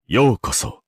ようこそ。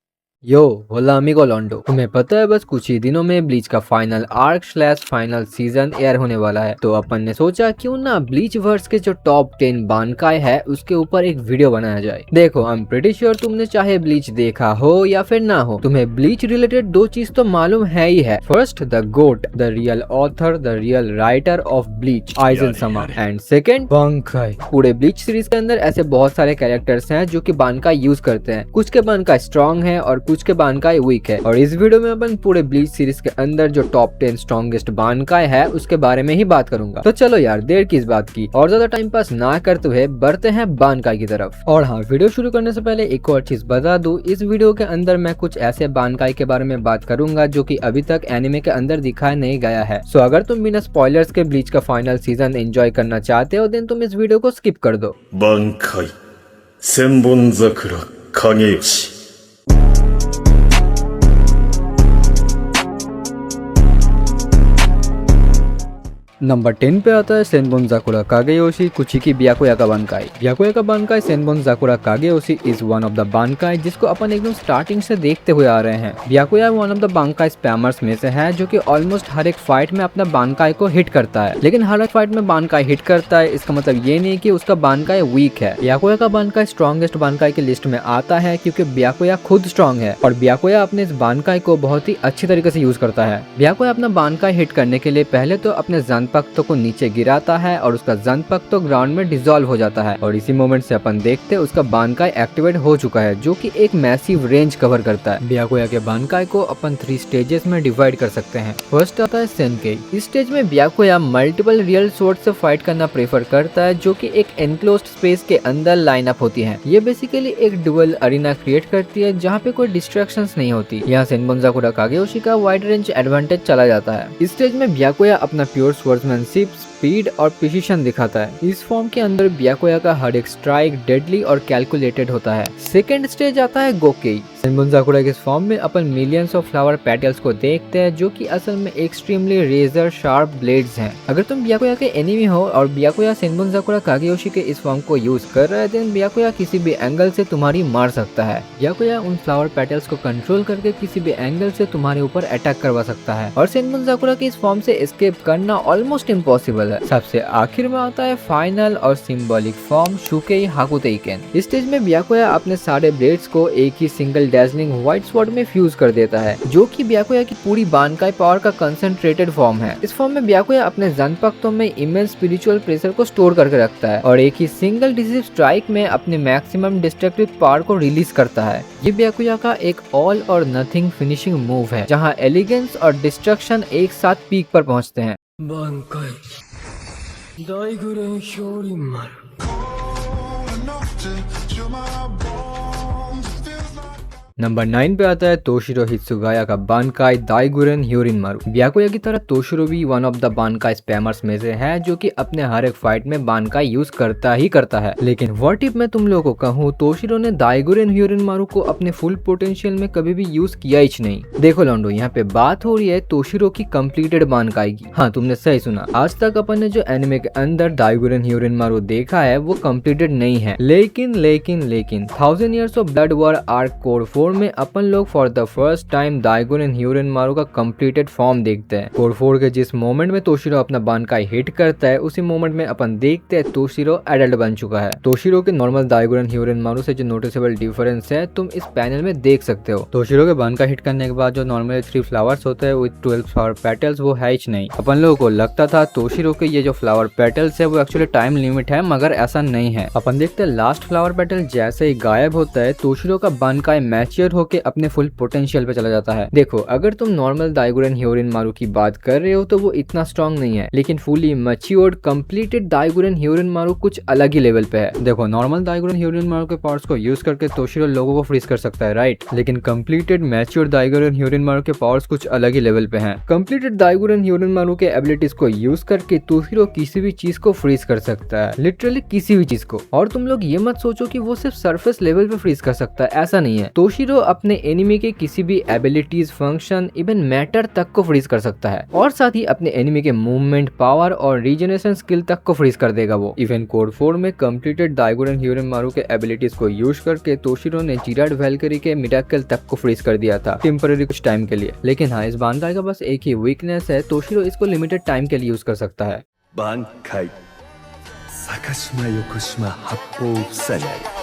यो होला अमिगो लॉन्डो। तुम्हें पता है बस कुछ ही दिनों में ब्लीच का final arc slash final season air होने वाला है, तो अपन ने सोचा क्यों ना ब्लीच वर्स के जो टॉप 10 बानकाई है उसके ऊपर एक वीडियो बनाया जाए। देखो आई एम प्रीटी श्योर तुमने चाहे ब्लीच देखा हो या फिर ना हो, तुम्हें ब्लीच रिलेटेड दो चीज तो मालूम है ही है। First the goat, the real author, the real writer of Bleach, Aizen sama, and second Bankai. पूरे ब्लीच सीरीज के अंदर ऐसे बहुत सारे कैरेक्टर्स हैं जो कि बानकाई यूज करते हैं। कुछ के बानकाई स्ट्रॉन्ग है और कुछ के बानकाई वीक है, और इस वीडियो में अपन पूरे ब्लीच सीरीज के अंदर जो टॉप 10 स्ट्रॉन्गेस्ट बानकाई है उसके बारे में ही बात करूंगा। तो चलो यार देर किस बात की, और ज्यादा टाइम पास ना करते हुए बढ़ते हैं बानकाई की तरफ। और हाँ, वीडियो शुरू करने से पहले एक और चीज बता दूं, इस वीडियो के अंदर मैं कुछ ऐसे बानकाई के बारे में बात करूंगा जो कि अभी तक एनिमे के अंदर दिखाया नहीं गया है। सो अगर तुम बिना स्पॉयलर्स के ब्लीच का फाइनल सीजन एंजॉय करना चाहते हो देन तुम इस वीडियो को स्किप कर दो। 挽回千本桜影吉。 नंबर 10 पे आता है सेनबोन जाकुरा कागेयोशी कुचिकी ब्याकुया का बानकाई। ब्याकुया का बानकाई सेनबोन जाकुरा कागेयोशी इज वन ऑफ द बानकाई जिसको अपन एकदम स्टार्टिंग से देखते हुए आ रहे हैं। ब्याकुया वन ऑफ द बानकाई स्पैमर्स में से है जो कि ऑलमोस्ट हर एक फाइट में अपना बानकाई को हिट करता है, लेकिन हर एक फाइट में बानकाई हिट करता है इसका मतलब ये नहीं कि उसका बानकाई वीक है। ब्याकुया का बानकाई स्ट्रॉन्गेस्ट बानकाई की लिस्ट में आता है क्योंकि ब्याकुया खुद स्ट्रॉन्ग है और ब्याकुया अपने इस बानकाई को बहुत ही अच्छी तरीके से यूज करता है। ब्याकुया अपना बानकाई हिट करने के लिए पहले तो अपने जनपक्तों को नीचे गिराता है और उसका जनपक्तो ग्राउंड में डिसॉल्व हो जाता है, और इसी मोमेंट से अपन देखते हैं उसका बानकाई एक्टिवेट हो चुका है जो कि एक मैसिव रेंज कवर करता है। ब्याकुया के बानकाई को अपन 3 स्टेजेस में डिवाइड कर सकते हैं। फर्स्ट आता है सेनकेई। इस स्टेज में ब्याकुया मल्टीपल रियल स्वॉर्ड से फाइट करना प्रेफर करता है जो कि एक एनक्लोज्ड स्पेस के अंदर लाइन अप होती है। ये बेसिकली एक डुअल अरीना क्रिएट करती है जहाँ पे कोई डिस्ट्रैक्शंस नहीं होती। यहाँ सेनबोन जाकुरा कागेयोशी का वाइड रेंज एडवांटेज चला जाता है। इस स्टेज में ब्याकुया अपना प्योर स्वॉर्ड्समैनशिप, स्पीड और प्रिसिशन दिखाता है। इस फॉर्म के अंदर ब्याकुया का हर एक स्ट्राइक डेडली और कैलकुलेटेड होता है। सेकेंड स्टेज आता है गोकेई। सेनबोन जाकुरा के इस फॉर्म में अपन मिलियंस ऑफ फ्लावर पेटल्स को देखते हैं जो कि असल में एक्सट्रीमली रेजर शार्प ब्लेड्स हैं। अगर तुम ब्याकुया के एनिमी हो और ब्याकुया सेनबोन जाकुरा कागेयोशी के इस फॉर्म को यूज कर रहा है देन ब्याकुया किसी भी एंगल से तुम्हारी मार सकता है। ब्याकुया उन फ्लावर पेटल्स को कंट्रोल करके किसी भी एंगल से तुम्हारे ऊपर अटैक करवा सकता है, और सेनबोन जाकुरा के इस फॉर्म से एस्केप करना ऑलमोस्ट इम्पॉसिबल है। सबसे आखिर में आता है फाइनल और सिंबॉलिक फॉर्म शुकेई हाकुतेइकेन। इस स्टेज में ब्याकुया अपने सारे ब्लेड्स को एक ही सिंगल डैजलिंग व्हाइट स्वॉर्ड में फ्यूज कर देता है जो कि ब्याकुया की पूरी बानकाई पावर का कंसंट्रेटेड फॉर्म है। इस फॉर्म में ब्याकुया अपने जनपक्तों में इमेंस स्पिरिचुअल प्रेशर को स्टोर करके रखता है और एक ही सिंगल डिसिव स्ट्राइक में अपने मैक्सिमम डिस्ट्रक्टिव पावर को रिलीज करता है। ये ब्याकुया का एक ऑल और नथिंग फिनिशिंग मूव है जहाँ एलिगेंस और डिस्ट्रक्शन एक साथ पीक पर पहुँचते हैं। नंबर 9 पे आता है तोशिरो हित्सुगाया का बानकाई दाइगुरेन ह्यूरिनमारू। ब्याकुया की तरह तोशिरो भी वन ऑफ द बानकाई स्पैमर्स में से है जो कि अपने हर एक फाइट में बानकाई यूज करता ही करता है। लेकिन व्हाट इफ मैं तुम लोगों को कहूँ तोशिरो ने दाइगुरेन ह्यूरिनमारू को अपने फुल पोटेंशियल में कभी भी यूज किया ही नहीं। देखो लॉन्डो, यहाँ पे बात हो रही है तोशिरो की कंप्लीटेड बानकाई की। हाँ तुमने सही सुना, आज तक अपन ने जो एनिमे के अंदर दाइगुरेन ह्यूरिनमारू देखा है वो कंप्लीटेड नहीं है। लेकिन 1000 Years of Blood War arc code 4 में अपन लोग फॉर द फर्स्ट टाइम दाइगुरेन ह्यूरिनमारू का कंप्लीटेड फॉर्म देखते हैं। कोड 4 के जिस मोमेंट में तोशिरो अपना बानकाई हिट करता है उसी मोमेंट में अपन देखते हैं तोशिरो एडल्ट बन चुका है। तोशिरो के नॉर्मल दाइगुरेन ह्यूरिनमारू से जो नोटिसेबल डिफरेंस है तुम इस पैनल में देख सकते हो। तोशिरो के बानकाई हिट करने के बाद जो नॉर्मली 3 फ्लावर्स होते हैं विद 12 फ्लावर पेटल्स वो है ही नहीं। अपन लोगों को लगता था तोशिरो के ये जो फ्लावर पेटल्स है वो एक्चुअली टाइम लिमिट है, मगर ऐसा नहीं है। अपन देखते हैं लास्ट फ्लावर पेटल जैसे ही गायब होता है तोशिरो का बानकाई मैच्योर होके अपने फुल पोटेंशियल पे चला जाता है। देखो अगर तुम नॉर्मल दाइगुरेन ह्यूरिनमारू की बात कर रहे हो तो वो इतना स्ट्रॉन्ग नहीं है, लेकिन फुली मैच्योर्ड कंप्लीटेड दाइगुरेन ह्यूरिनमारू कुछ अलग ही लेवल पे है। देखो नॉर्मल दाइगुरेन ह्यूरिनमारू के पावर्स को यूज करके तोशिरो लोगों को फ्रीज कर सकता है, राइट, लेकिन कंप्लीटेड मैच्योर्ड दाइगुरेन ह्यूरिनमारू के पावर्स कुछ अलग ही लेवल पे हैं। कंप्लीटेड दाइगुरेन ह्यूरिनमारू के एबिलिटीज को यूज करके तोशिरो किसी भी चीज को फ्रीज कर सकता है, लिटरली किसी भी चीज को। और तुम लोग ये मत सोचो कि वो सिर्फ सरफेस लेवल पे फ्रीज कर सकता है, ऐसा नहीं है। तोशिरो तोशिरो अपने एनिमी के किसी भी एबिलिटीज, फंक्शन, इवन मैटर तक को फ्रीज कर सकता है और साथ ही अपने एनिमी के मूवमेंट, पावर और रीजनरेशन स्किल तक को फ्रीज कर देगा वो। इवन कोड 4 में कंप्लीटेड दाइगोरन ह्यूरेमारू के एबिलिटीज को यूज करके तोशिरो ने जिराड वैल्करी के मिराकल तक को फ्रीज कर दिया था टेम्पररी कुछ टाइम के लिए। लेकिन हाँ, इस बानकाई का बस एक ही वीकनेस है, तोशिरो इसको लिमिटेड टाइम के लिए यूज कर सकता है। 挽回坂島横島八方塞がり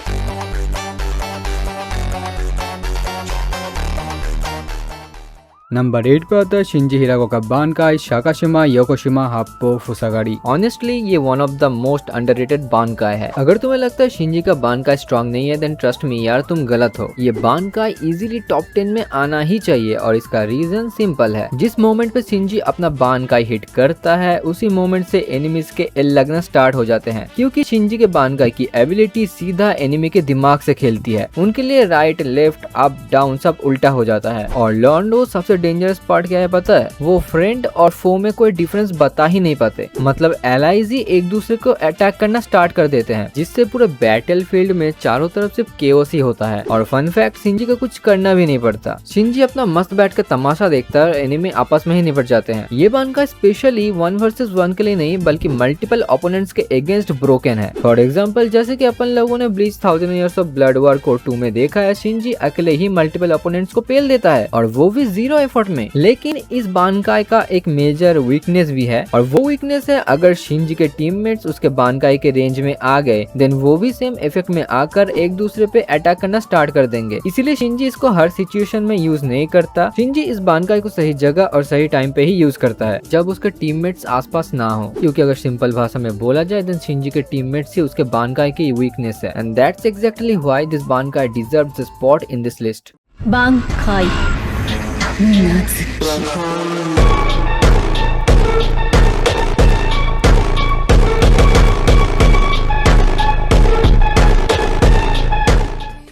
नंबर 8 पे आता है शिंजी हिरागो का Bankai Sakashima Yokoshima Happo Fusagari. Honestly ये one of the most underrated Bankai है। अगर तुम्हें लगता है शिंजी का बानकाई स्ट्रॉन्ग नहीं है देन ट्रस्ट मी यार, तुम गलत हो। ये बानकाई इजीली टॉप 10 में आना ही चाहिए और इसका रीजन सिंपल है। जिस मोमेंट पे शिंजी अपना बानकाई हिट करता है उसी मोमेंट से एनिमीज के एल लगना स्टार्ट हो जाते हैं, क्योंकि शिंजी के बानकाई की एबिलिटी सीधा एनिमी के दिमाग से खेलती है। उनके लिए राइट, लेफ्ट, अप, डाउन सब उल्टा हो जाता है। और लॉन्डो सबसे डेंजरस पार्ट क्या है पता है? वो फ्रेंड और फो में कोई डिफरेंस बता ही नहीं पाते। मतलब एलाइज ही एक दूसरे को अटैक करना स्टार्ट कर देते हैं, जिससे पूरे बैटलफील्ड में चारों तरफ सिर्फ केओस ही होता है। और फन फैक्ट, शिंजी को कुछ करना भी नहीं पड़ता। शिंजी अपना मस्त बैठ कर तमाशा देखता है, एनिमी आपस में ही निपट जाते हैं। ये बानकाई स्पेशली 1 वर्सेस 1 के लिए नहीं बल्कि मल्टीपल ओपोनेंट्स के अगेंस्ट ब्रोकन है। फॉर एग्जाम्पल, जैसे कि अपन लोगों ने bleach 1000 Years of Blood War code 2 में देखा है, शिंजी अकेले ही मल्टीपल ओपोनेंट्स को पेल देता है और वो भी 0 एफर्ट में। लेकिन इस बानकाई का एक मेजर वीकनेस भी है और वो वीकनेस है अगर शिंजी के टीममेट्स उसके बानकाई के रेंज में आ गए देन वो भी सेम इफेक्ट में आकर एक दूसरे पे अटैक करना स्टार्ट कर देंगे। इसीलिए शिंजी इसको हर सिचुएशन में यूज नहीं करता। शिंजी इस बानकाई को सही जगह और सही टाइम पे ही यूज करता है, जब उसके टीममेट्स आसपास ना हो। क्योंकि अगर सिंपल भाषा में बोला जाए देन शिंजी के टीममेट्स ही उसके बानकाई की वीकनेस है and that's exactly why this Bankai deserves the spot in this list. Bankai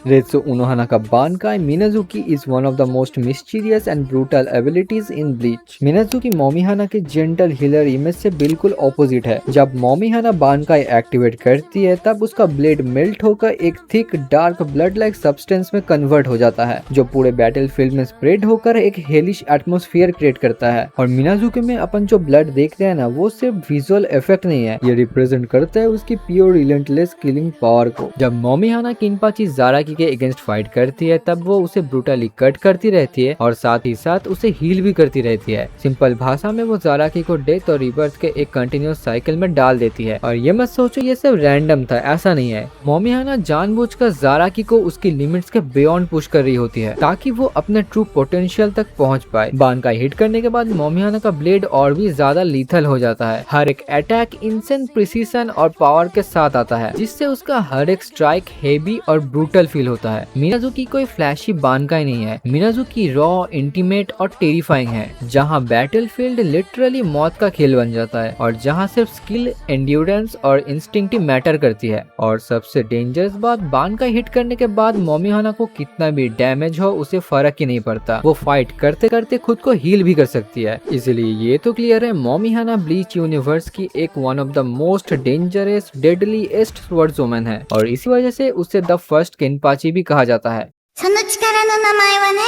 Retsu Unohana का Bankai Minazuki is one of the most mysterious and brutal abilities in Bleach. Minazuki मोमिहाना के gentle healer image से बिल्कुल opposite है। जब मोमिहाना बानकाई activate करती है तब उसका ब्लेड मेल्ट होकर एक thick dark blood like substance में कन्वर्ट हो जाता है, जो पूरे बैटलफील्ड में स्प्रेड होकर एक हेलिश एटमॉस्फेयर क्रिएट करता है। और मिनाजुकी में अपन जो ब्लड देखते हैं ना, वो सिर्फ विजुअल इफेक्ट नहीं है, ये रिप्रेजेंट करता है उसकी प्योर रिलेंटलेस किलिंग पावर को। जब मोमिहाना किनपाची ज़ाराकी के अगेंस्ट फाइट करती है तब वो उसे ब्रूटली कट करती रहती है और साथ ही साथ उसे हील भी करती रहती है। सिंपल भाषा में वो ज़ाराकी को डेथ और रिबर्थ के एक कंटिन्यूअस साइकिल में डाल देती है। और ये मत सोचो ये सब रैंडम था, ऐसा नहीं है। मोमिहाना जानबूझकर ज़ाराकी को उसकी लिमिट्स के बियॉन्ड पुश कर रही होती है ताकि वो अपने ट्रू पोटेंशियल तक पहुंच पाए। बानकाई हिट करने के बाद मोमिहाना का ब्लेड और भी ज्यादा लीथल हो जाता है। हर एक अटैक इंसेंट प्रिसीजन और पावर के साथ आता है, जिससे उसका हर एक स्ट्राइक हेवी और ब्रूटल फील होता है। मिनाजुकी कोई फ्लैशी बानकाई नहीं है, मिनाजुकी रॉ, इंटीमेट और टेरिफाइंग है, जहां बैटलफील्ड लिटरली मौत का खेल बन जाता है और जहां सिर्फ स्किल, एंड्योरेंस और इंस्टिंक्ट मैटर करती है। और सबसे डेंजरस बात, बानकाई हिट करने के बाद मोमिहाना को कितना भी डैमेज हो उसे फर्क ही नहीं पड़ता, वो फाइट करते करते खुद को हील भी कर सकती है। इसलिए ये तो क्लियर है मोमिहाना ब्लीच यूनिवर्स की एक one of the most dangerous deadliest swordswoman है और इसी वजह से उसे द फर्स्ट किनपाची भी कहा जाता है। その力の名前はね、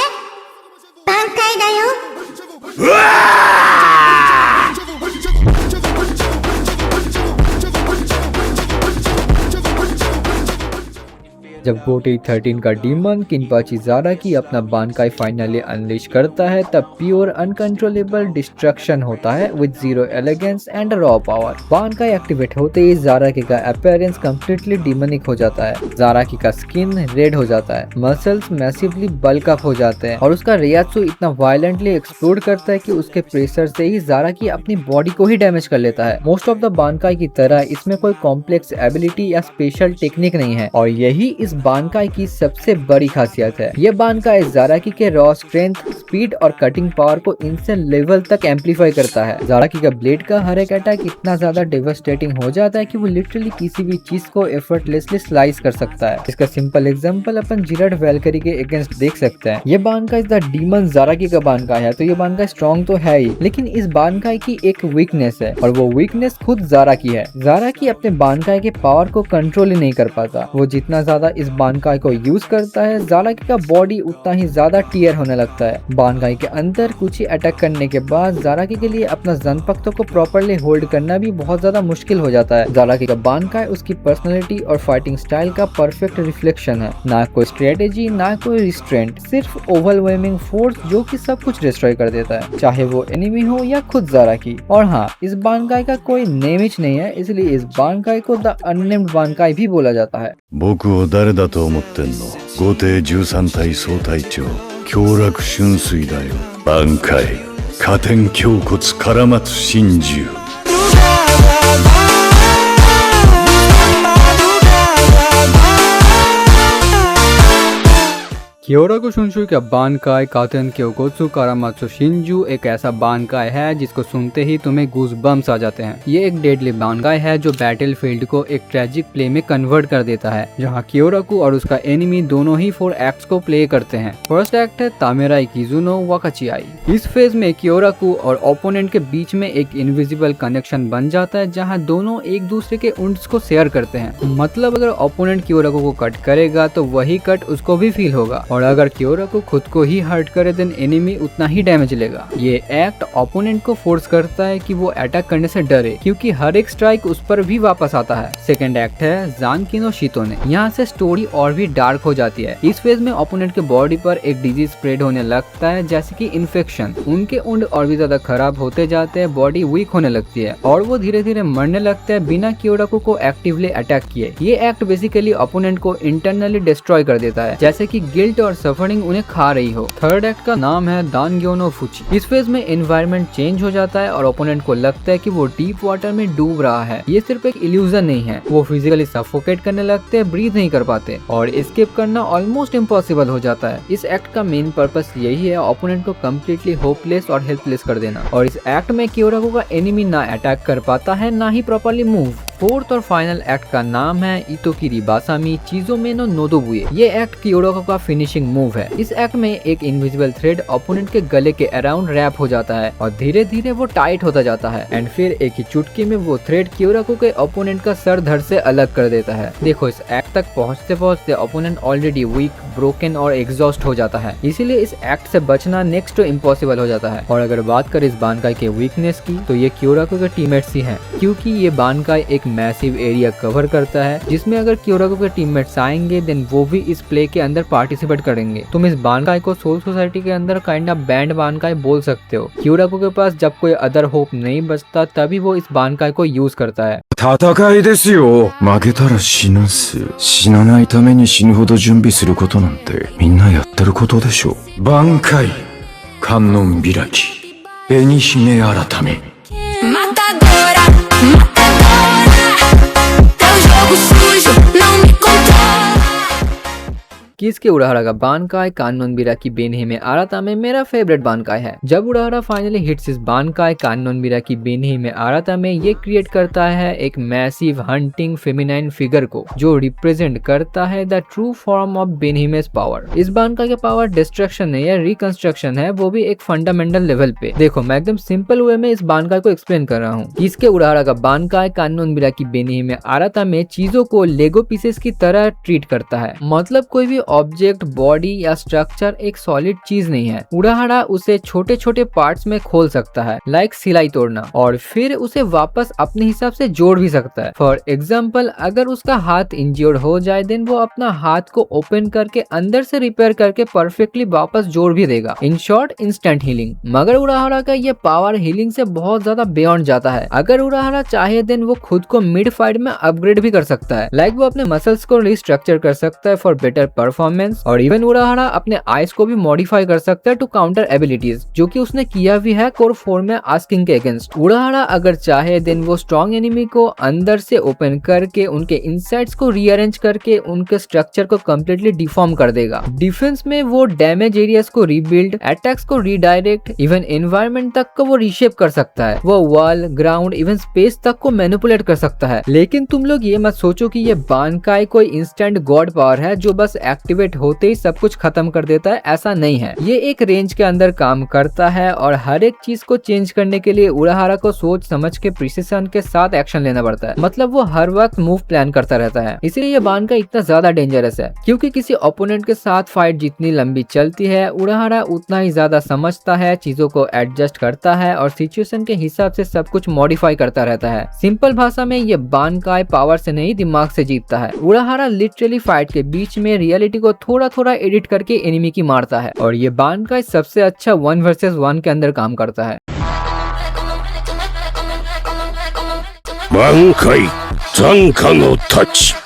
挽回だよ。 जब गोटी 13 का डीमन किनपाची ज़ाराकी अपना बानकाई फाइनली अनलिश करता है तब प्योर अनकंट्रोलेबल डिस्ट्रक्शन होता है with zero elegance and raw power. Bankai activate होते ही ज़ाराकी का अपीयरेंस कंप्लीटली डीमनिक हो जाता है। ज़ाराकी का स्किन रेड हो जाता है, मसल्स मैसिवली बल्क अप हो जाते हैं और उसका रियात्सु इतना वायलेंटली एक्सप्लोड करता है कि उसके प्रेशर से ही ज़ाराकी अपनी बॉडी को ही डैमेज कर लेता है। मोस्ट ऑफ द बानकाई की तरह इसमें कोई कॉम्प्लेक्स एबिलिटी या स्पेशल टेक्निक नहीं है और यही इस बानकाई की सबसे बड़ी खासियत है। ये बानकाई ज़ाराकी के रॉ स्ट्रेंथ, स्पीड और कटिंग पावर को इंसेंट लेवल तक एम्पलीफाई करता है। ज़ाराकी का ब्लेड का हर एक अटैक इतना ज्यादा डेवास्टेटिंग हो जाता है कि वो लिटरली किसी भी चीज को एफर्टलेसली स्लाइस कर सकता है। इसका सिंपल एग्जांपल अपन जिराड वैल्करी के अगेंस्ट देख सकते हैं। ये बानकाई द डीमन ज़ाराकी का बानकाई है, तो ये बानकाई स्ट्रॉन्ग तो है ही, लेकिन इस बानकाई की एक वीकनेस है और वो वीकनेस खुद ज़ाराकी है। ज़ाराकी अपने बानकाई के पावर को कंट्रोल ही नहीं कर पाता। वो जितना ज्यादा इस बानकाई को यूज करता है, ज़ाराकी का बॉडी उतना ही ज्यादा टीयर होने लगता है। बानकाई के अंदर कुछ ही अटैक करने के बाद ज़ाराकी के लिए अपना ज़नपक्तो को प्रॉपरली होल्ड करना भी बहुत ज्यादा मुश्किल हो जाता है। ज़ाराकी का बानकाई उसकी पर्सनैलिटी और फाइटिंग स्टाइल का परफेक्ट रिफ्लेक्शन है। ना कोई स्ट्रेटेजी, ना कोई रिस्ट्रेंट, सिर्फ ओवरवेलमिंग फोर्स जो कि सब कुछ डिस्ट्रॉय कर देता है, चाहे वो एनिमी हो या खुद ज़ाराकी। और हाँ, इस बानकाई का कोई नेमिच नहीं है, इसलिए इस बानकाई को द अननेम्ड बानकाई भी बोला जाता है। 僕を誰だと思ってんの。後手13体総隊長強楽春水だよ。挽回加点胸骨唐松真珠。 क्योराकु शुनशुई का बानकाई कातेन क्योकोत्सु कारामात्सु शिंजू एक ऐसा बानकाई है जिसको सुनते ही तुम्हें गूज बम्स आ जाते हैं। ये एक डेडली बानकाई है जो बैटलफील्ड को एक ट्रेजिक प्ले में कन्वर्ट कर देता है, जहाँ क्योराकु और उसका एनिमी दोनों ही 4 एक्ट्स को प्ले करते हैं। फर्स्ट एक्ट है तामेराई किजुनो वाकाचियाई। इस फेज में क्योराकु और ओपोनेंट के बीच में एक इनविजिबल कनेक्शन बन जाता है, जहाँ दोनों एक दूसरे के उंड्स को शेयर करते हैं। मतलब अगर ओपोनेंट क्योराकु को कट करेगा तो वही कट उसको भी फील होगा, और अगर क्योराकु खुद को ही हर्ट करे देन एनिमी उतना ही डैमेज लेगा। ये एक्ट ओपोनेंट को फोर्स करता है कि वो अटैक करने से डरे, क्योंकि हर एक स्ट्राइक उस पर भी वापस आता है। सेकंड एक्ट है जानकी नो शितोने। यहाँ से स्टोरी और भी डार्क हो जाती है। इस फेज में ओपोनेंट के बॉडी पर एक डिजीज स्प्रेड होने लगता है, जैसे कि इन्फेक्शन। उनके उंड और भी ज्यादा खराब होते जाते हैं, बॉडी वीक होने लगती है और वो धीरे धीरे मरने लगते हैं बिना क्योराकु को एक्टिवली अटैक किए। ये एक्ट बेसिकली ओपोनेंट को इंटरनली डिस्ट्रॉय कर देता है, जैसे कि गिल्ट और सफरिंग उन्हें खा रही हो। थर्ड एक्ट का नाम है दानग्यो नो फुची। इस फेज में एनवायरनमेंट चेंज हो जाता है और ओपोनेंट को लगता है कि वो डीप वाटर में डूब रहा है। ये सिर्फ एक इल्यूजन नहीं है, वो फिजिकली सफोकेट करने लगते हैं, ब्रीथ नहीं कर पाते और एस्केप करना ऑलमोस्ट इम्पॉसिबल हो जाता है। इस एक्ट का मेन पर्पस यही है ओपोनेंट को कम्प्लीटली होपलेस और हेल्पलेस कर देना। और इस एक्ट में क्योराकु का एनिमी ना अटैक कर पाता है, ना ही प्रॉपर्ली मूव। फोर्थ और फाइनल एक्ट का नाम है इतोकिरी बासामी चीजोमे नो नोदोबुए। ये एक्ट क्योराकु का फिनिशिंग मूव है। इस एक्ट में एक इनविजिबल थ्रेड ओपोनेंट के गले के अराउंड रैप हो जाता है और धीरे धीरे वो टाइट होता जाता है एंड फिर एक ही चुटकी में वो थ्रेड क्योराकु के ओपोनेंट का सर धड़ से अलग कर देता है। देखो, इस एक्ट तक पहुंचते पहुंचते ओपोनेंट ऑलरेडी वीक, ब्रोकन और एग्जॉस्ट हो जाता है, इसीलिए इस एक्ट से बचना नेक्स्ट टू इम्पॉसिबल हो जाता है। और अगर बात करें इस बानकाई के वीकनेस की, तो ये क्योराकु के टीममेट्स ही हैं, क्योंकि ये बानकाई एक मैसिव एरिया कवर करता है, जिसमें अगर क्योराकु के टीममेट्स आएंगे देन वो भी इस प्ले के अंदर पार्टिसिपेट करेंगे। तुम इस बानकाई को सोल सोसाइटी के अंदर काइंड ऑफ बैंड बानकाई बोल सकते हो। क्योराकु के पास जब कोई अदर होप नहीं बचता तभी वो इस बानकाई को यूज करता है। 戦いですよ。負けたら死ぬっす。死なないために死ぬほど準備することなんてみんなやってることでしょ。挽回、観音開き、紅姫改め。 Matadora, teu jogo sujo não me controla. किसके उड़ाहरा का बानकाई कान्नोनबिरा की बेनहिमे आरातामे मेरा फेवरेट बानकाई है। जब उड़ाहरा फाइनली हिट्स इस बानकाई कान्नोनबिरा की बेनहिमे आरातामे, ये क्रिएट करता है एक मैसिव हंटिंग फेमिनाइन फिगर को, जो रिप्रेजेंट करता है the true form of Benihime's power. इस बानकाई का पावर डिस्ट्रक्शन है या रिकंस्ट्रक्शन है, वो भी एक फंडामेंटल लेवल पे। देखो, मैं एकदम सिंपल वे में इस बानकाई को एक्सप्लेन कर रहा हूँ। किसके उड़ाहरा का बानकाई कान्नोनबिरा की बेनहिमे आरातामे चीजों को लेगो पीसेस की तरह ट्रीट करता है। मतलब कोई भी ऑब्जेक्ट, बॉडी या स्ट्रक्चर एक सॉलिड चीज नहीं है। उड़ाहरा उसे छोटे छोटे पार्ट्स में खोल सकता है, लाइक सिलाई तोड़ना, और फिर उसे वापस अपने हिसाब से जोड़ भी सकता है। फॉर एग्जाम्पल, अगर उसका हाथ इंज्योर्ड हो जाए देन वो अपना हाथ को ओपन करके अंदर से रिपेयर करके परफेक्टली वापस जोड़ भी देगा। In short, instant healing. मगर उड़ाहरा का ये पावर हीलिंग से बहुत ज्यादा बियॉन्ड जाता है। अगर उड़ाहरा चाहे देन वो खुद को मिड फाइट में अपग्रेड भी कर सकता है, लाइक वो अपने मसल्स को रिस्ट्रक्चर कर सकता है फॉर बेटर परफॉर्मेंस, और इवन उड़ाहरा अपने आइज को भी मॉडिफाई कर सकता है टू काउंटर एबिलिटीज, जो कि उसने किया भी है कोर 4 में आस्किंग के अगेंस्ट। उड़ाहरा अगर चाहे देन वो स्ट्रॉन्ग एनिमी को अंदर से ओपन करके उनके इनसाइड्स को रीअरेंज करके उनके स्ट्रक्चर को कम्प्लीटली डिफॉर्म कर देगा। डिफेंस में वो डैमेज एरियाज को रीबिल्ड, अटैक्स को रीडायरेक्ट, इवन एनवायरनमेंट तक को वो रीशेप कर सकता है। वो वॉल, ग्राउंड, इवन स्पेस तक को मैनिपुलेट कर सकता है। लेकिन तुम लोग ये मत सोचो कि ये बानकाई कोई इंस्टेंट गॉड पावर है जो बस एक्टिव एक्टिवेट होते ही सब कुछ खत्म कर देता है, ऐसा नहीं है। ये एक रेंज के अंदर काम करता है और हर एक चीज को चेंज करने के लिए उराहारा को सोच समझ के प्रिसिशन के साथ एक्शन लेना पड़ता है। मतलब वो हर वक्त मूव प्लान करता रहता है। इसीलिए ये बानकाई इतना ज्यादा डेंजरस है, क्योंकि किसी ओपोनेंट के साथ फाइट जितनी लंबी चलती है उराहारा उतना ही ज्यादा समझता है, चीजों को एडजस्ट करता है और सिचुएशन के हिसाब से सब कुछ मॉडिफाई करता रहता है। सिंपल भाषा में ये बानकाई पावर से नहीं दिमाग से जीतता है। उराहारा लिटरली फाइट के बीच में रियलिटी को थोड़ा थोड़ा एडिट करके एनिमी की मारता है और ये बानकाई सबसे अच्छा 1 वर्सेस 1 के अंदर काम करता है। 挽回残火の太刀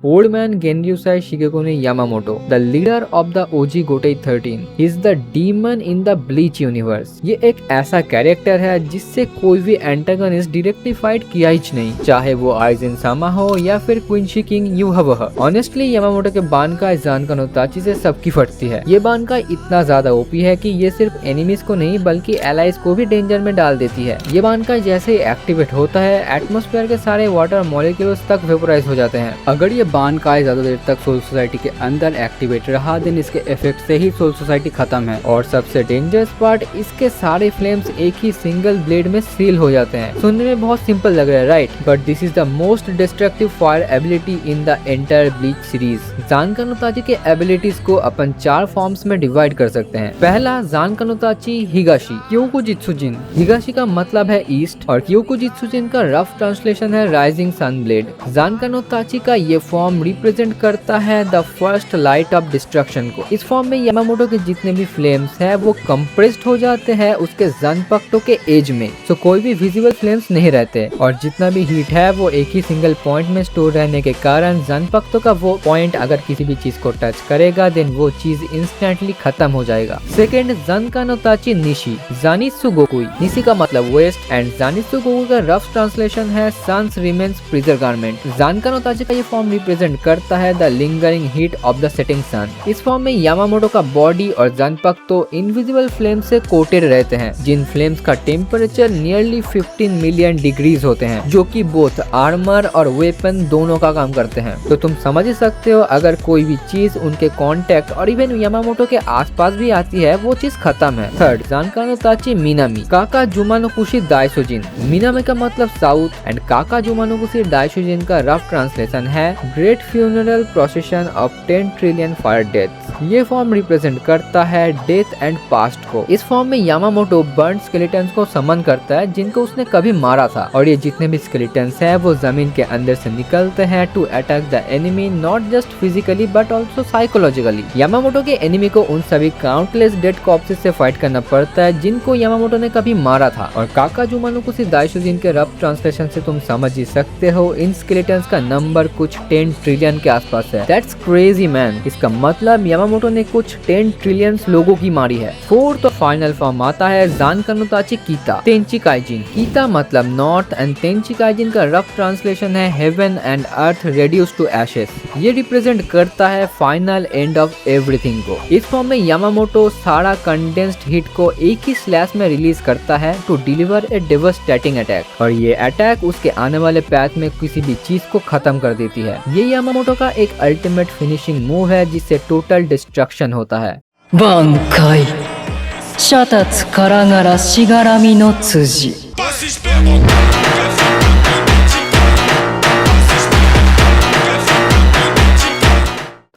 Old man Genryusai Shigekuni Yamamoto, the leader of the OG Gotei 13, is the demon in the Bleach universe. ये एक ऐसा कैरेक्टर है जिससे कोई भी एंटागनिस्ट डायरेक्टली फाइट किया ही नहीं, चाहे वो आइजेन सामा हो या फिर क्विंशी किंग युहवह। ऑनेस्टली यामामोटो के बानकाई जानका नो ताची से सबकी फटती है। ये बानकाई इतना ज्यादा ओपी है कि ये सिर्फ एनिमीज को नहीं बल्कि एलाइज को भी डेंजर में डाल देती है। ये बानकाई जैसे ही एक्टिवेट होता है एटमॉस्फेयर के सारे वाटर मॉलिक्यूल्स तक वेपोराइज हो जाते हैं। अगर ये बानकाई ज्यादा देर तक सोल सोसाइटी के अंदर एक्टिवेट रहा देन इसके इफेक्ट से ही सोल सोसाइटी खत्म है। और सबसे डेंजरस पार्ट, इसके सारे फ्लेम्स एक ही सिंगल ब्लेड में सील हो जाते हैं। सुनने में बहुत सिंपल लग रहा है right, but this is the most destructive fire ability in the entire Bleach series. Zanka no Tachi के एबिलिटीज को अपन 4 फॉर्म्स में डिवाइड कर सकते हैं। पहला जानका नो ताची हिगाशी क्योकुजित्सुजिन। हिगाशी का मतलब है ईस्ट और क्योकुजित्सुजिन का रफ ट्रांसलेशन है rising sun blade. जानका no Tachi का ये फॉर्म रिप्रेजेंट करता है the first light of destruction को। इस फॉर्म में यामामोटो के जितने भी फ्लेम्स है वो कंप्रेस्ड हो जाते हैं उसके जंपक्टो के एज में, सो कोई भी विजिबल फ्लेम्स नहीं रहते और जितना भी हीट है वो एक ही सिंगल पॉइंट में स्टोर रहने के कारण जंपक्तो का वो पॉइंट अगर किसी भी चीज को टच करेगा देन वो चीज इंस्टेंटली खत्म हो जाएगा। सेकेंड, जानका नो ताची निशी जानित्सु गोकुई। निशी का मतलब वेस्ट एंड जानित्सु गोकुई का रफ ट्रांसलेशन है sun's remains prison garment. Zanka no Tachi का ये फॉर्म रिप्रेजेंट करता है the lingering heat of the setting sun. इस फॉर्म में यामामोटो का बॉडी और जंपक्तो इनविजिबल फ्लेम से कोटेड रहते हैं, जिन फ्लेम्स का टेम्परेचर नियरली 15 मिलियन डिग्रीज होते हैं, जो कि बोथ आर्मर और वेपन दोनों का काम करते हैं। तो तुम समझ ही सकते हो अगर कोई भी चीज उनके कांटेक्ट और इवन यामामोटो के आसपास भी आती है वो चीज खत्म है। थर्ड, जानका नो ताची मिनामी काका जुमानोकुशी दाइसोजिन। मिनामी का मतलब साउथ एंड काका जुमानोकुशी दाइसोजिन का रफ ट्रांसलेशन है great funeral procession of 10 trillion fire deaths. ये फॉर्म रिप्रेजेंट करता है डेथ एंड पास्ट को। इस फॉर्म में यामामोटो बर्न स्केलेटन्स को समन करता है जिनको उसने कभी मारा था और ये जितने भी स्केलेटन्स है वो जमीन के अंदर से निकलते हैं to attack the enemy, not just physically but also psychologically. Yamamoto के एनिमी को उन सभी काउंटलेस डेड कॉर्प्सेस से फाइट करना पड़ता है जिनको यामामोटो ने कभी मारा था और काका जुमानोकुशी दाइसोजिन के रफ ट्रांसलेशन से तुम समझ ही सकते हो इन स्केलेटन्स का नंबर कुछ 10 ट्रिलियन के आसपास है। That's crazy man. इसका मतलब यामामोटो ने कुछ 10 ट्रिलियन लोगों की मारी है। फोर्थ और फाइनल फॉर्म आता है जानका नो ताची कीता तेंची काइजिन। कीता मतलब नॉर्थ एंड तेंची काइजिन का रफ ट्रांसलेशन है heaven and earth reduce to ashes. ये रिप्रेजेंट करता है फाइनल एंड ऑफ एवरीथिंग को। इस फॉर्म में यामामोटो सारा कंडेंस्ड हीट को एक ही स्लैश में रिलीज करता है to deliver a devastating attack और ये अटैक उसके आने वाले पैथ में किसी भी चीज को खत्म कर देती है। ये यामामोटो का एक अल्टीमेट फिनिशिंग मूव है जिससे टोटल डिस्ट्रक्शन होता है। 挽回シャタツからがらしがらみの辻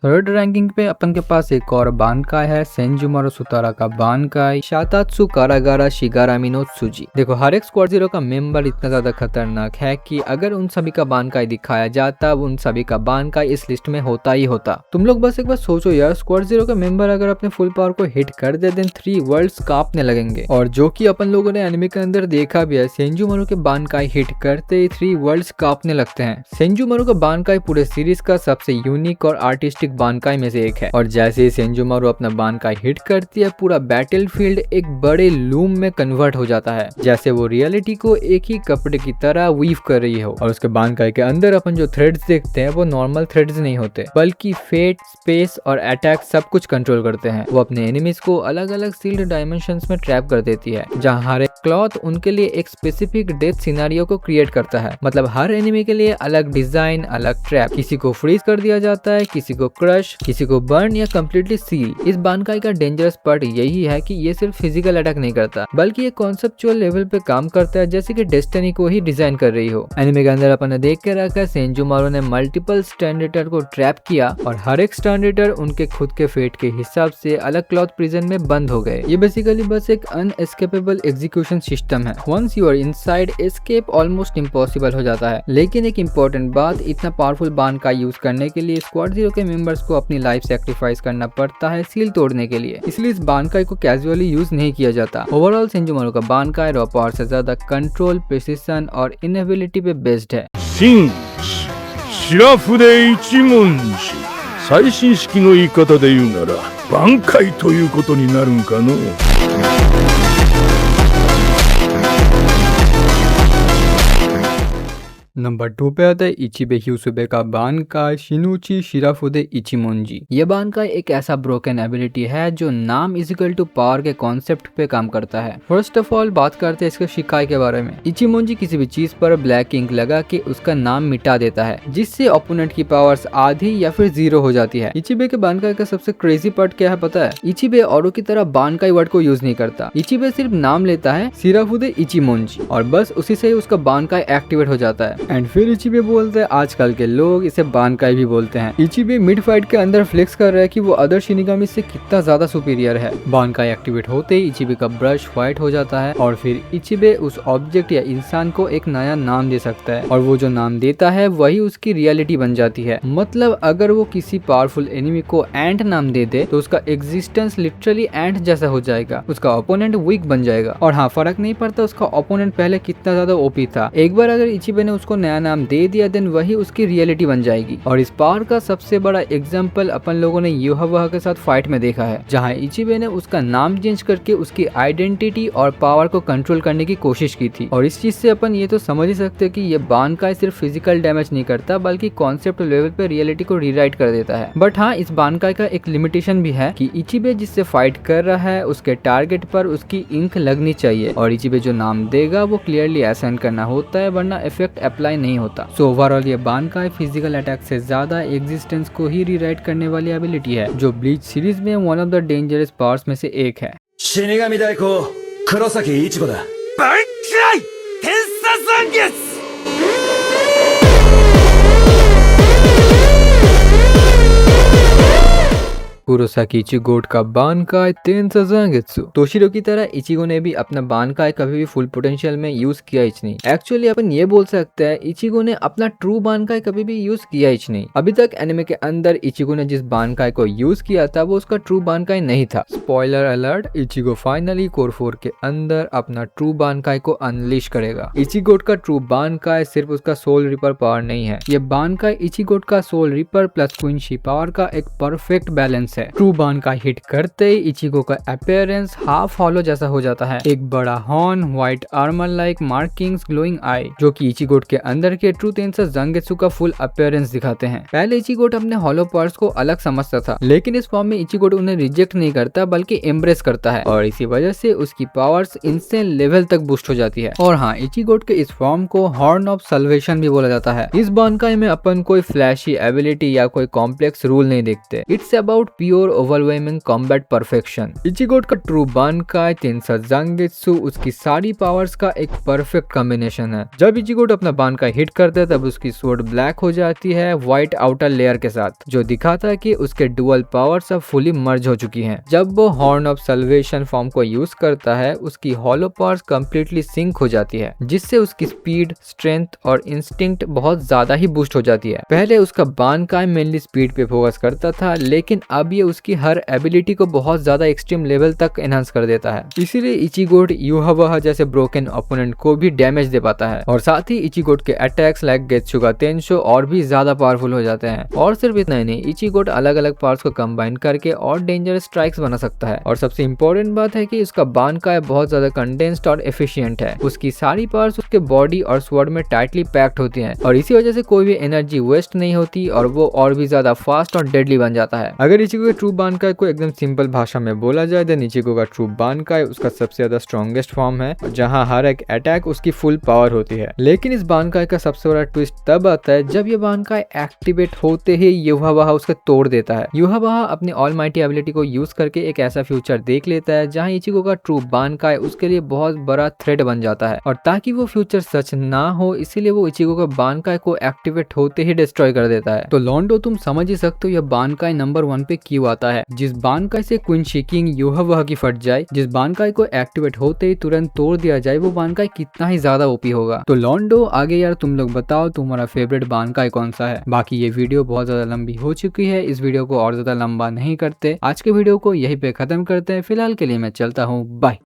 थर्ड रैंकिंग पे अपन के पास एक और बानकाई है सेंजुमारो सुतारा का बानकाई शातात्सु कारागारा शिगारामी नो त्सुजी। देखो हर एक स्क्वाड जीरो का मेंबर इतना ज्यादा खतरनाक है कि अगर उन सभी का बानकाई दिखाया जाता उन सभी का बानकाई इस लिस्ट में होता ही होता। तुम लोग बस एक बार सोचो यार, स्क्वाड जीरो का मेंबर अगर अपने फुल पावर को हिट कर दे देन 3 वर्ल्ड्स कांपने लगेंगे और जो कि अपन लोगों ने एनिमे के अंदर देखा भी है। सेंजुमारो के बानकाई हिट करते ही 3 वर्ल्ड्स कांपने लगते हैं। सेंजुमारो का बानकाई पूरे सीरीज का सबसे यूनिक और आर्टिस्टिक आइकॉनिक बानकाई में से एक है। और जैसे ही सेंजोमारू अपना बानकाई हिट करती है, पूरा बैटलफील्ड एक बड़े लूम में कन्वर्ट हो जाता है, जैसे वो रियलिटी को एक ही कपड़े की तरह वीव कर रही हो। और उसके बानकाई के अंदर अपन जो थ्रेड्स देखते हैं वो नॉर्मल थ्रेड्स नहीं होते, बल्कि फेट, स्पेस और अटैक सब कुछ कंट्रोल करते हैं। वो अपने एनिमीज को अलग अलग सील्ड डायमेंशंस में ट्रैप कर देती है, जहाँ हर एक क्लॉथ उनके लिए एक स्पेसिफिक डेथ सिनेरियो को क्रिएट करता है। मतलब हर एनिमी के लिए अलग डिजाइन, अलग ट्रैप। किसी को फ्रीज कर दिया जाता है, किसी को क्रश, किसी को बर्न या कम्प्लीटली सील। इस बानकाई का डेंजरस पार्ट यही है कि ये सिर्फ फिजिकल अटैक नहीं करता, बल्कि ये कॉन्सेप्चुअल लेवल पे काम करता है, जैसे कि डेस्टिनी को ही डिजाइन कर रही हो। एनिमे के अंदर अपन ने देख के रखा है सेंजोमारू ने मल्टीपल स्टैंडर्डर को ट्रैप किया और हर एक स्टैंडर्डर उनके खुद के फेट के हिसाब से अलग क्लॉथ प्रिजन में बंद हो गए। ये बेसिकली बस एक अनएस्केपेबल एग्जीक्यूशन सिस्टम है। Once you are inside, escape almost impossible हो जाता है। लेकिन एक इम्पोर्टेंट बात, इतना पावरफुल बानकाई यूज करने के लिए स्क्वाड 0 के मेंबर्स को अपनी लाइफ सैक्रिफाइस करना पड़ता है सील तोड़ने के लिए, इसलिए इस बानकाई को कैजुअली यूज नहीं किया जाता। ओवरऑल सेंजोमारू का बानकाई रॉ पावर से ज्यादा कंट्रोल, प्रिसिशन और इनएबिलिटी पे बेस्ड है। 真士白筆一文字最新式の言い方で言うなら挽回ということになるんかの。नंबर 2 पे आता है इचिबे ह्यूसुबे का बानकाई शिनुची शिराफुदे इचिमोंजी। ये बानकाई एक ऐसा ब्रोकन एबिलिटी है जो नाम इजिकल टू पावर के कॉन्सेप्ट पे काम करता है। फर्स्ट ऑफ ऑल बात करते हैं इसके शिकाई के बारे में। इचिमोंजी किसी भी चीज पर ब्लैक इंक लगा के उसका नाम मिटा देता है, जिससे ओपोनेंट की पावर्स आधी या फिर 0 हो जाती है। इचिबे के बानकाई का सबसे क्रेजी पार्ट क्या है पता है? इचिबे औरों की तरह बानकाई वर्ड को यूज नहीं करता। इचिबे सिर्फ नाम लेता है शिराफुदे इचिमोंजी और बस उसी से ही उसका बानकाई एक्टिवेट हो जाता है। एंड फिर इचिबे बोलते हैं, आजकल के लोग इसे बानकाई भी बोलते हैं। इचिबे मिड फाइट के अंदर फ्लेक्स कर रहा है कि वो अदर शिनिगामी से कितना ज्यादा सुपीरियर है। बानकाई एक्टिवेट होते ही इचिबे का ब्रश व्हाइट हो जाता है और फिर इचिबे उस ऑब्जेक्ट या इंसान को एक नया नाम दे सकता है और वो जो नाम देता है वही उसकी रियलिटी बन जाती है। मतलब अगर वो किसी पावरफुल एनिमी को एंट नाम दे दे तो उसका एग्जिस्टेंस लिटरली एंट जैसा हो जाएगा, उसका ओपोनेंट वीक बन जाएगा। और हाँ, फर्क नहीं पड़ता उसका ओपोनेंट पहले कितना ज्यादा ओपी था, एक बार अगर इचिबे ने उसको नया नाम दे दिया देन वही उसकी रियलिटी बन जाएगी। और इस पावर का सबसे बड़ा एग्जांपल अपन लोगों ने युहावाहा के साथ फाइट में देखा है, जहां इचिबे ने उसका नाम चेंज करके उसकी आइडेंटिटी और पावर को कंट्रोल करने की कोशिश की थी। और इस चीज से अपन ये तो समझ ही सकते हैं कि ये बानकाई सिर्फ फिजिकल डैमेज नहीं करता बल्कि कॉन्सेप्ट लेवल पे रियलिटी को रीराइट कर देता है। बट हाँ, इस बानकाई का एक लिमिटेशन भी है कि इचिबे जिससे फाइट कर रहा है उसके टारगेट पर उसकी इंक लगनी चाहिए और इचिबे जो नाम देगा वो क्लियरली असाइन करना होता है, वरना इफेक्ट अप्लाई नहीं होता। सो ओवरऑल ये बानकाई फिजिकल अटैक से ज्यादा एग्जिस्टेंस को ही रीराइट करने वाली एबिलिटी है, जो ब्लीच सीरीज में one of the dangerous powers में से एक है। 死神代行黒崎一護だ。挽回天差残月 कुरोसाकी इचिगो का बानकाई तेंसा ज़ांगेत्सु। तोशिरो की तरह इचिगो ने भी अपना बानकाई कभी भी फुल पोटेंशियल में यूज किया ही नहीं। एक्चुअली अपन ये बोल सकते हैं इचिगो ने अपना ट्रू बानकाई कभी भी यूज किया ही नहीं। अभी तक एनिमे के अंदर इचिगो ने जिस बानकाई को यूज किया था वो उसका ट्रू बानकाई नहीं था। Spoiler alert, Ichigo finally core 4 के अंदर अपना ट्रू बानकाई को अनलीश करेगा। इचिगो का ट्रू बानकाई सिर्फ उसका सोल रिपर पावर नहीं है, ये बानकाई इचिगो का soul reaper plus Quincy power का एक परफेक्ट बैलेंस है। ट्रू बानकाई हिट करते ही इचिगो का अपीयरेंस हाफ हॉलो जैसा हो जाता है। एक बड़ा horn, white armour like markings, glowing eye, जो कि इचिगो के अंदर के ट्रू तेंसा ज़ांगेत्सु का फुल अपीयरेंस दिखाते हैं। पहले इचिगो अपने हॉलो पार्ट्स को अलग समझता था, लेकिन इस फॉर्म में इचिगो उन्हें रिजेक्ट नहीं करता बल्कि एम्ब्रेस करता है और इसी वजह से उसकी पावर्स इंसेन लेवल तक बूस्ट हो जाती है। और हाँ, इचिगो के इस फॉर्म को हॉर्न ऑफ सल्वेशन भी बोला जाता है। इस बानकाई में अपन कोई फ्लैशी एबिलिटी या कोई कॉम्प्लेक्स रूल नहीं देखते, it's about pure overwhelming combat perfection. Ichigo का ट्रू बानकाई तेंसा ज़ांगेत्सु उसकी सारी पावर्स का एक परफेक्ट कॉम्बिनेशन है। जब इचिगो अपना बानकाई हिट करता है तब उसकी स्वॉर्ड ब्लैक हो जाती है व्हाइट आउटर लेयर के साथ, जो दिखाता है कि उसके डुअल पावर्स अब फुली मर्ज हो चुकी हैं। जब वो हॉर्न ऑफ सल्वेशन फॉर्म को यूज करता है उसकी हॉलो पावर्स कंप्लीटली सिंक हो जाती है, जिससे उसकी स्पीड, स्ट्रेंथ और इंस्टिंक्ट बहुत ज्यादा ही बूस्ट हो जाती है। पहले उसका बानकाई मेनली स्पीड पे फोकस करता था, लेकिन अब ये ये उसकी हर एबिलिटी को बहुत ज्यादा एक्सट्रीम लेवल तक एनहांस कर देता है। इसीलिए इचिगोट युहावाहा जैसे ब्रोकन ओपोनेंट को भी डैमेज दे पाता है और साथ ही इचिगोट के अटैक्स लाइक गेत्सुगा तेंशो और भी ज्यादा पावरफुल हो जाते हैं। और सिर्फ इतना ही नहीं, इचिगोट अलग अलग पार्ट्स को कंबाइन करके और डेंजरस स्ट्राइक्स बना सकता है। और सबसे इम्पोर्टेंट बात है कि उसका बानकाई बहुत ज्यादा कंडेंस्ड और एफिशिएंट है। उसकी सारी पार्ट्स उसके बॉडी और स्वॉर्ड में टाइटली पैक्ड होती हैं और इसी वजह से कोई भी एनर्जी वेस्ट नहीं होती और वो और भी ज्यादा फास्ट और डेडली बन जाता है। अगर इचिगो के ट्रू बानकाई को एकदम सिंपल भाषा में बोला जाए तो इचिगो का ट्रू बानकाई उसका सबसे ज्यादा स्ट्रॉन्गेस्ट फॉर्म है जहां हर एक अटैक उसकी फुल पावर होती है। लेकिन इस बानकाई का सबसे बड़ा ट्विस्ट तब आता है जब ये बानकाई एक्टिवेट होते ही युहावाहा उसको तोड़ देता है। युहावाहा अपनी ऑलमाइटी एबिलिटी को यूज करके एक ऐसा फ्यूचर देख लेता है जहां इचिगो का ट्रू बानकाई उसके लिए बहुत बड़ा थ्रेट बन जाता है और ताकि वो फ्यूचर सच ना हो इसीलिए वो इचिगो का बानकाई को एक्टिवेट होते ही डिस्ट्रॉय कर देता है। तो लॉन्डो तुम समझ ही सकते हो यह बानकाई नंबर 1 पे क्यों आता है। जिस बानकाई से क्वीन शिकिंग युहावाहा की फट जाए, जिस बानकाई को एक्टिवेट होते ही तुरंत तोड़ दिया जाए, वो बानकाई कितना ही ज्यादा ओपी होगा। तो लॉन्डो आगे यार तुम लोग बताओ तुम्हारा फेवरेट बानकाई कौन सा है। बाकी ये वीडियो बहुत ज्यादा लंबी हो चुकी है, इस वीडियो को और ज्यादा लंबा नहीं करते, आज के वीडियो को यहीं पे खत्म करते हैं। फिलहाल के लिए मैं चलता हूँ, बाय।